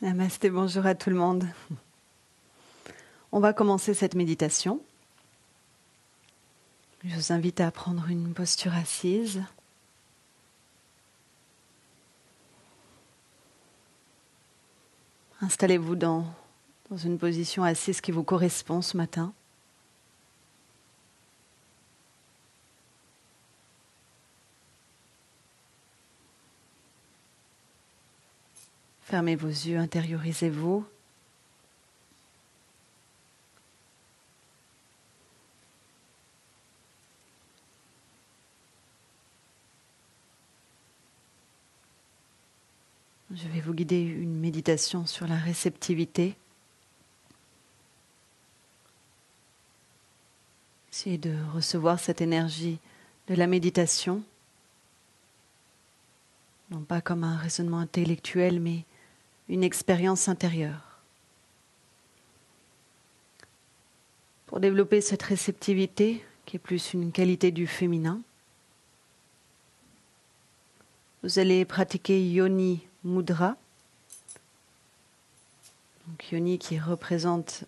Namasté, bonjour à tout le monde. On va commencer cette méditation. Je vous invite à prendre une posture assise. Installez-vous dans une position assise qui vous correspond ce matin. Fermez vos yeux, intériorisez-vous. Je vais vous guider une méditation sur la réceptivité. Essayez de recevoir cette énergie de la méditation, non pas comme un raisonnement intellectuel, mais une expérience intérieure. Pour développer cette réceptivité, qui est plus une qualité du féminin, vous allez pratiquer Yoni Mudra. Donc Yoni qui représente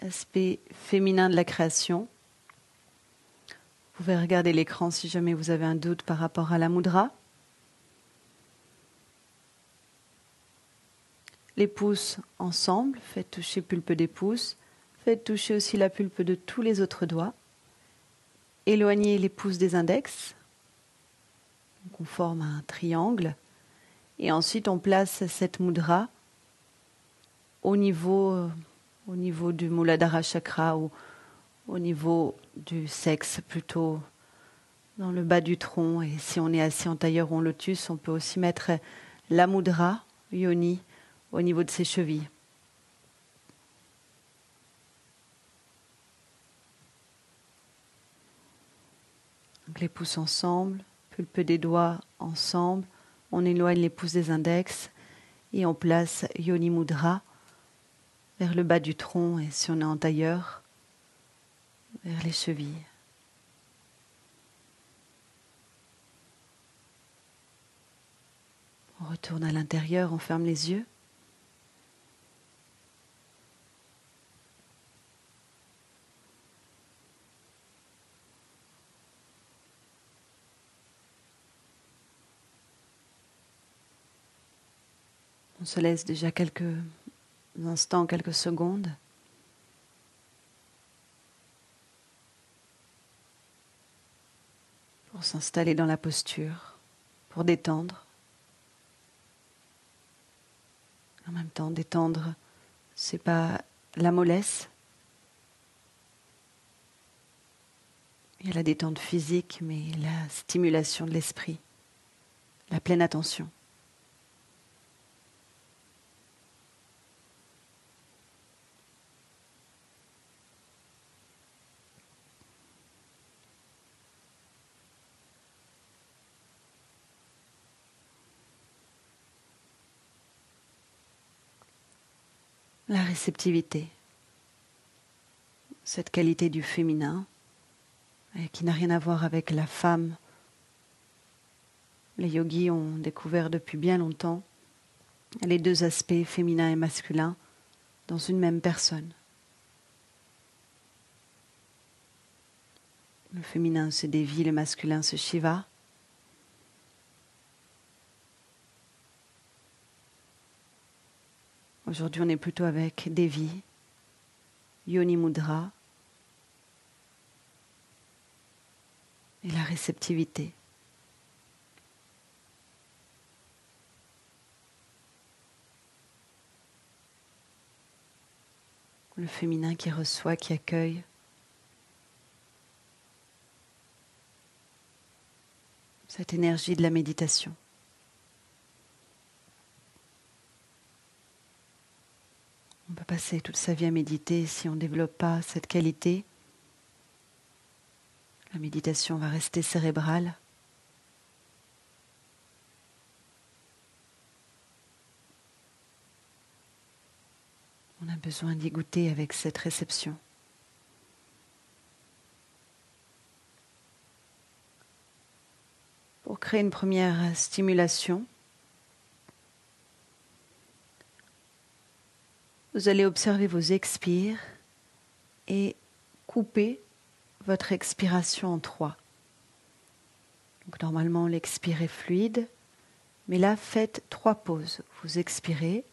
l'aspect féminin de la création. Vous pouvez regarder l'écran si jamais vous avez un doute par rapport à la mudra. Les pouces ensemble, faites toucher pulpe des pouces. Faites toucher aussi la pulpe de tous les autres doigts. Éloignez les pouces des index. Donc on forme un triangle. Et ensuite on place cette mudra au niveau du Muladhara chakra ou au niveau du sexe, plutôt dans le bas du tronc. Et si on est assis en tailleur ou en lotus, on peut aussi mettre la mudra, Yoni, au niveau de ses chevilles. Donc les pouces ensemble, pulpe des doigts ensemble, on éloigne les pouces des index et on place Yoni Mudra vers le bas du tronc et si on est en tailleur, vers les chevilles. On retourne à l'intérieur, on ferme les yeux. On se laisse déjà quelques instants, quelques secondes. Pour s'installer dans la posture, pour détendre. En même temps, détendre, c'est pas la mollesse. Il y a la détente physique, mais la stimulation de l'esprit, la pleine attention. La réceptivité, cette qualité du féminin, qui n'a rien à voir avec la femme. Les yogis ont découvert depuis bien longtemps les deux aspects féminin et masculin dans une même personne. Le féminin c'est Devi, le masculin c'est Shiva. Aujourd'hui on est plutôt avec Devi, Yoni Mudra et la réceptivité. Le féminin qui reçoit, qui accueille. Cette énergie de la méditation. On peut passer toute sa vie à méditer si on ne développe pas cette qualité. La méditation va rester cérébrale. On a besoin d'y goûter avec cette réception. Pour créer une première stimulation, Vous allez observer vos expires et couper votre expiration en 3. Donc normalement l'expire est fluide, mais là faites 3 pauses. Vous expirez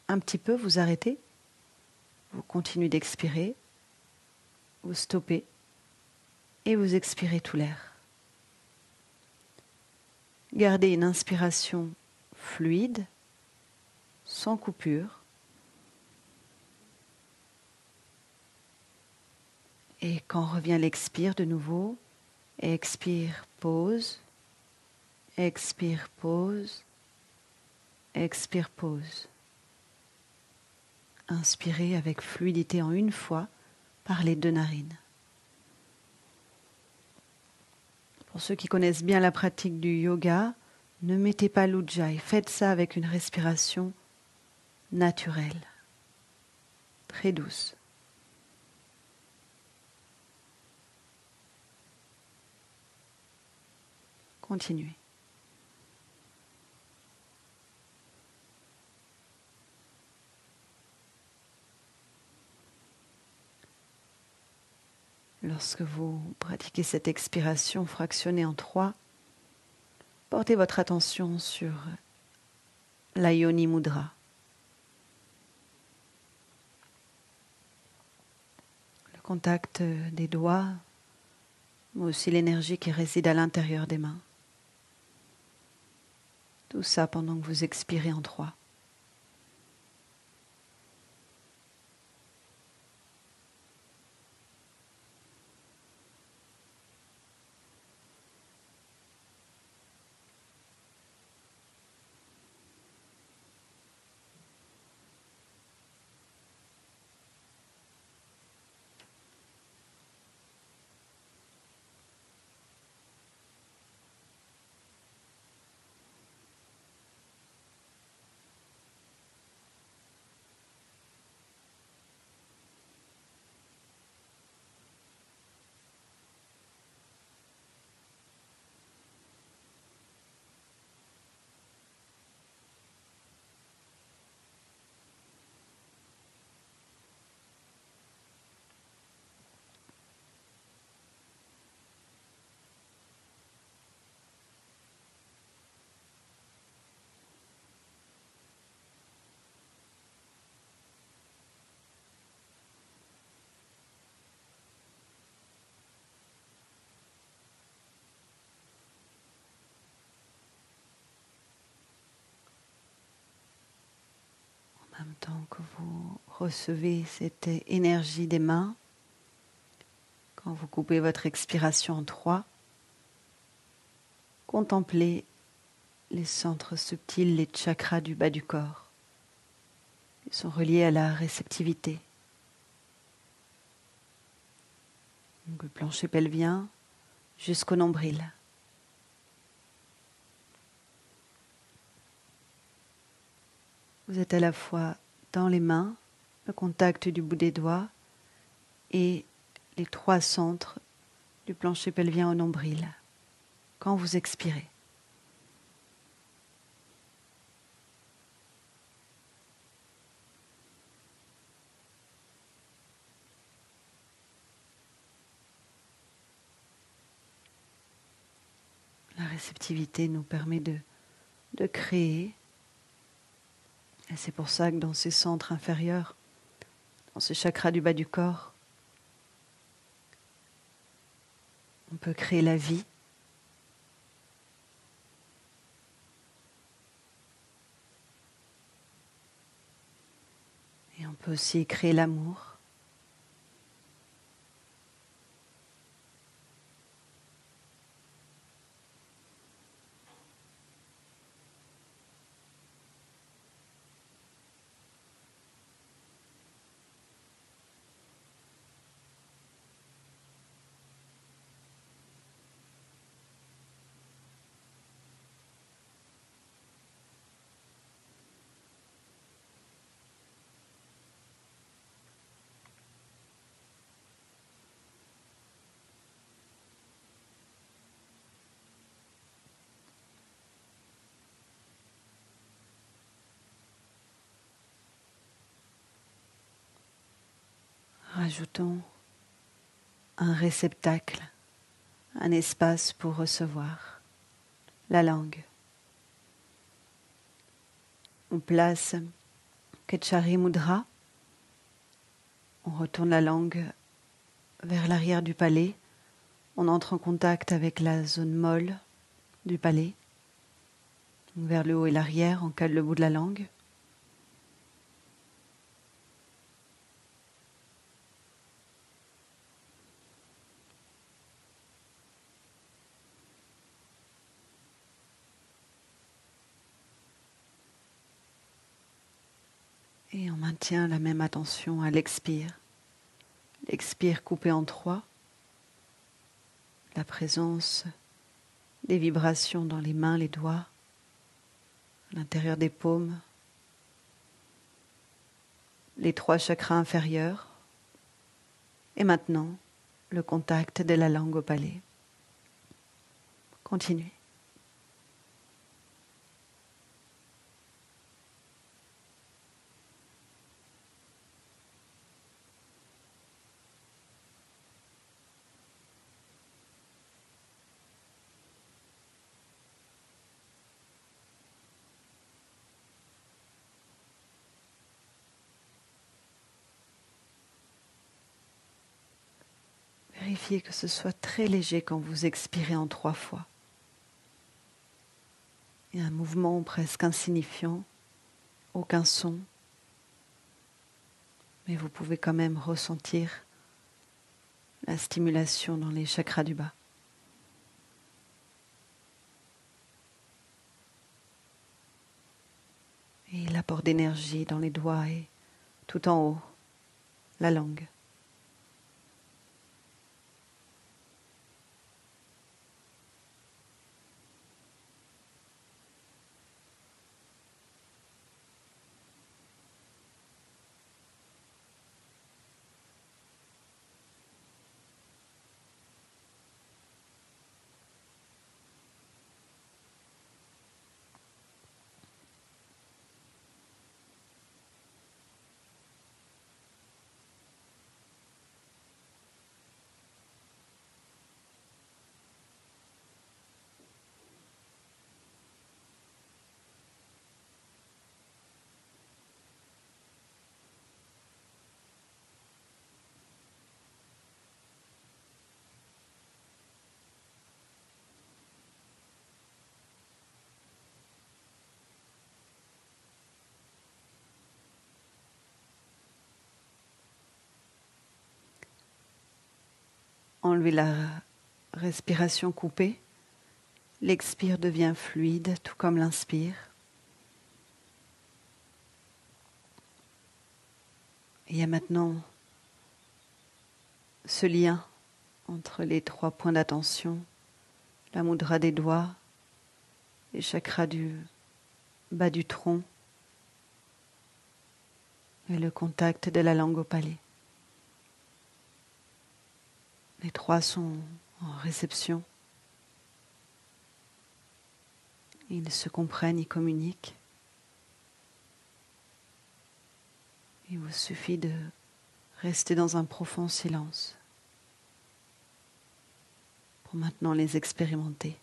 un petit peu, vous arrêtez, vous continuez d'expirer, vous stoppez et vous expirez tout l'air. Gardez une inspiration fluide, sans coupure. Et quand revient l'expire de nouveau, expire, pause, expire, pause, expire, pause. Inspirez avec fluidité en une fois par les 2 narines. Pour ceux qui connaissent bien la pratique du yoga, ne mettez pas l'ujjayi, faites ça avec une respiration naturelle, très douce. Continuez. Lorsque vous pratiquez cette expiration fractionnée en 3, portez votre attention sur la Yoni Mudra. Le contact des doigts, mais aussi l'énergie qui réside à l'intérieur des mains. Tout ça pendant que vous expirez en 3. En même temps que vous recevez cette énergie des mains, quand vous coupez votre expiration en 3, contemplez les centres subtils, les chakras du bas du corps. Ils sont reliés à la réceptivité. Donc le plancher pelvien jusqu'au nombril. Vous êtes à la fois dans les mains, le contact du bout des doigts et les 3 centres du plancher pelvien au nombril. Quand vous expirez. La réceptivité nous permet de créer. Et c'est pour ça que dans ces centres inférieurs, dans ces chakras du bas du corps, on peut créer la vie. Et on peut aussi créer l'amour. Rajoutons un réceptacle, un espace pour recevoir la langue. On place Ketchari Mudra, on retourne la langue vers l'arrière du palais, on entre en contact avec la zone molle du palais, vers le haut et l'arrière, on cale le bout de la langue. Et on maintient la même attention à l'expire. L'expire coupé en 3. La présence des vibrations dans les mains, les doigts, à l'intérieur des paumes. Les 3 chakras inférieurs. Et maintenant, le contact de la langue au palais. Continuez. Vérifiez que ce soit très léger quand vous expirez en 3 fois. Et un mouvement presque insignifiant, aucun son, mais vous pouvez quand même ressentir la stimulation dans les chakras du bas. Et l'apport d'énergie dans les doigts et tout en haut, la langue. Enlevez la respiration coupée. L'expire devient fluide, tout comme l'inspire. Et il y a maintenant ce lien entre les 3 points d'attention, la mudra des doigts, les chakras du bas du tronc et le contact de la langue au palais. Les 3 sont en réception. Ils se comprennent, ils communiquent. Il vous suffit de rester dans un profond silence pour maintenant les expérimenter.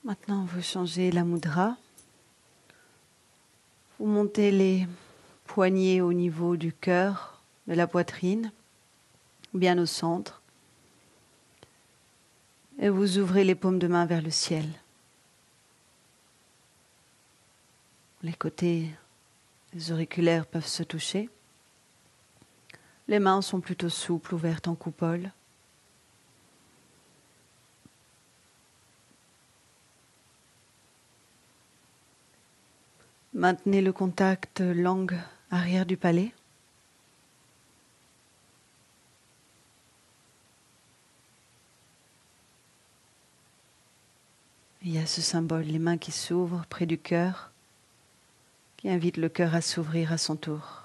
Maintenant, vous changez la mudra. Vous montez les poignets au niveau du cœur, de la poitrine, bien au centre. Et vous ouvrez les paumes de main vers le ciel. Les côtés des auriculaires peuvent se toucher. Les mains sont plutôt souples, ouvertes en coupole. Maintenez le contact langue arrière du palais. Il y a ce symbole, les mains qui s'ouvrent près du cœur, qui invite le cœur à s'ouvrir à son tour.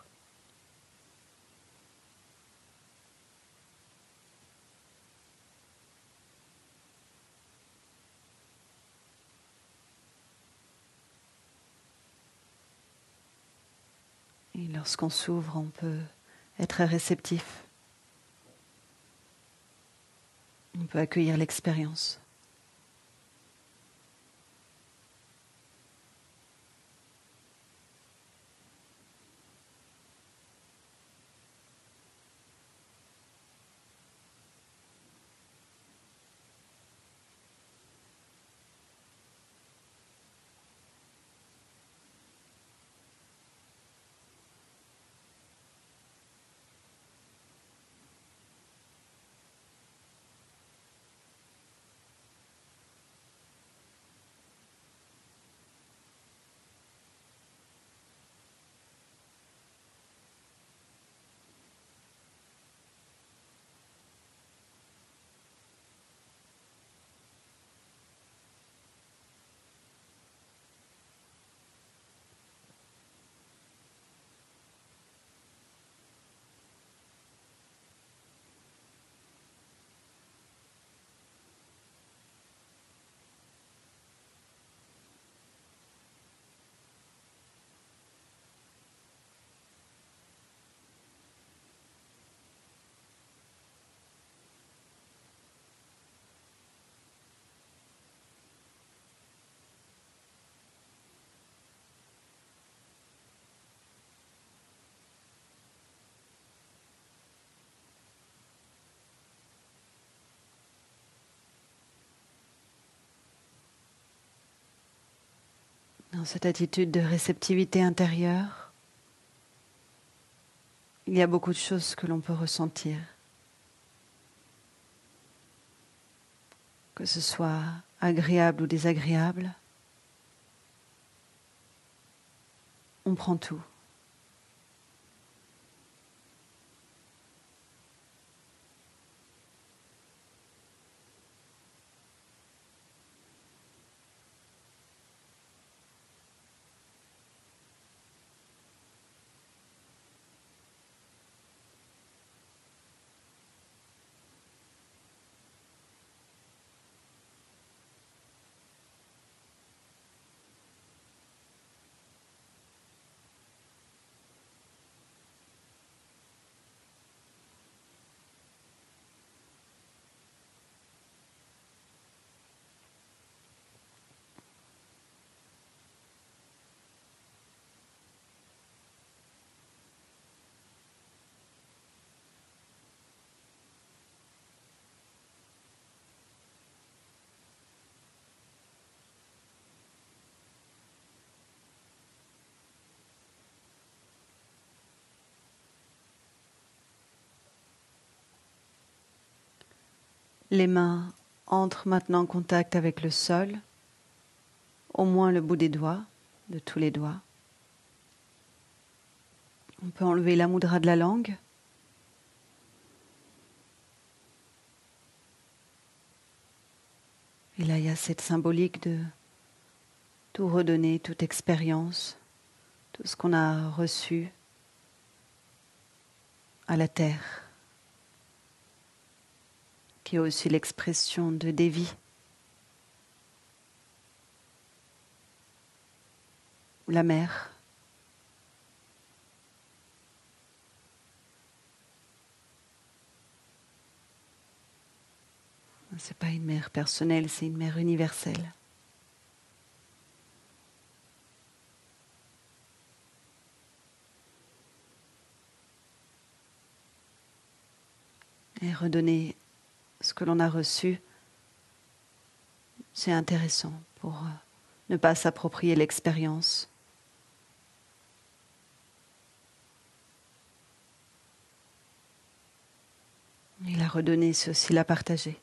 Et lorsqu'on s'ouvre, on peut être réceptif. On peut accueillir l'expérience. Dans cette attitude de réceptivité intérieure, il y a beaucoup de choses que l'on peut ressentir. Que ce soit agréable ou désagréable, on prend tout. Les mains entrent maintenant en contact avec le sol, au moins le bout des doigts, de tous les doigts. On peut enlever la mudra de la langue. Et là, il y a cette symbolique de tout redonner, toute expérience, tout ce qu'on a reçu à la terre, qui est aussi l'expression de Devi, la mère. C'est pas une mère personnelle, c'est une mère universelle. et redonner ce que l'on a reçu, c'est intéressant pour ne pas s'approprier l'expérience. Et la redonner, c'est aussi la partager.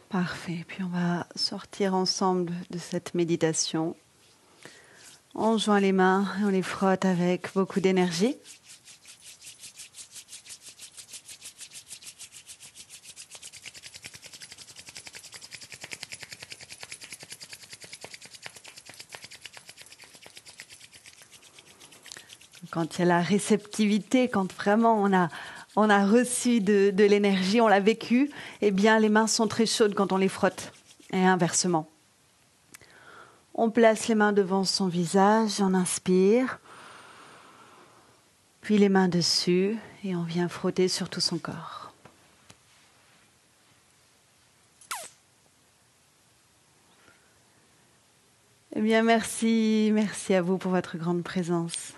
Parfait. Puis on va sortir ensemble de cette méditation. On joint les mains et on les frotte avec beaucoup d'énergie. Quand il y a la réceptivité, quand vraiment on a reçu de l'énergie, on l'a vécu, eh bien les mains sont très chaudes quand on les frotte. Et inversement. On place les mains devant son visage, on inspire, puis les mains dessus et on vient frotter sur tout son corps. Eh bien merci à vous pour votre grande présence.